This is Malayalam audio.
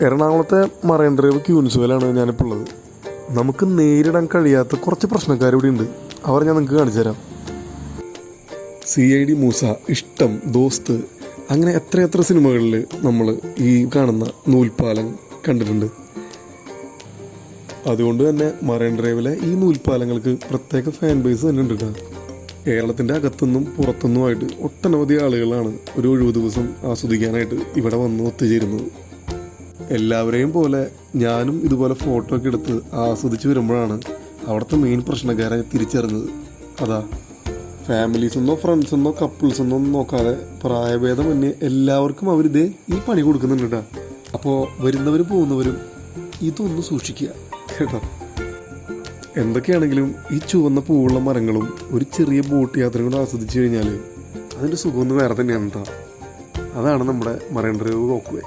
എറണാകുളത്തെ മറൈൻ ഡ്രൈവ് ക്യൂൻസുവലാണ് ഞാനിപ്പോൾ ഉള്ളത്. നമുക്ക് നേരിടാൻ കഴിയാത്ത കുറച്ച് പ്രശ്നക്കാരിവിടെ ഉണ്ട്. അവർ ഞാൻ നിങ്ങൾക്ക് കാണിച്ചു തരാം. CID മൂസ, ഇഷ്ടം, ദോസ്ത്, അങ്ങനെ എത്രയെത്ര സിനിമകളിൽ നമ്മൾ ഈ കാണുന്ന നൂൽപ്പാലം കണ്ടിട്ടുണ്ട്. അതുകൊണ്ട് തന്നെ മറൈൻ ഡ്രൈവിലെ ഈ നൂൽപ്പാലങ്ങൾക്ക് പ്രത്യേക ഫാൻ ബേസ് തന്നെ ഉണ്ട് കേട്ടോ. കേരളത്തിൻ്റെ അകത്തുനിന്നും പുറത്തുനിന്നുമായിട്ട് ഒട്ടനവധി ആളുകളാണ് ഒരു ഒഴിവ് ദിവസം ആസ്വദിക്കാനായിട്ട് ഇവിടെ വന്ന് ഒത്തുചേരുന്നത്. എല്ലാവരെയും പോലെ ഞാനും ഇതുപോലെ ഫോട്ടോ ഒക്കെ എടുത്ത് ആസ്വദിച്ച് വരുമ്പോഴാണ് അവിടുത്തെ മെയിൻ പ്രശ്നക്കാരെ തിരിച്ചറിഞ്ഞത്. അതാ, ഫാമിലീസെന്നോ ഫ്രണ്ട്സെന്നോ കപ്പിൾസെന്നോ ഒന്നും നോക്കാതെ പ്രായഭേദമന്യേ എല്ലാവർക്കും അവരിതേ ഈ പണി കൊടുക്കുന്നുണ്ട് കേട്ടോ. അപ്പോൾ വരുന്നവരും പോകുന്നവരും ഇതൊന്ന് സൂക്ഷിക്കുക കേട്ടോ. എന്തൊക്കെയാണെങ്കിലും ഈ ചുവന്ന പൂവുള്ള മരങ്ങളും ഒരു ചെറിയ ബോട്ട് യാത്രയും കൂടെ ആസ്വദിച്ച് കഴിഞ്ഞാൽ അതിൻ്റെ സുഖമൊന്നും വേറെ തന്നെയാണ് കേട്ടോ. അതാണ് നമ്മുടെ മറൈൻ ഡ്രൈവ് വോക്ക് വേ.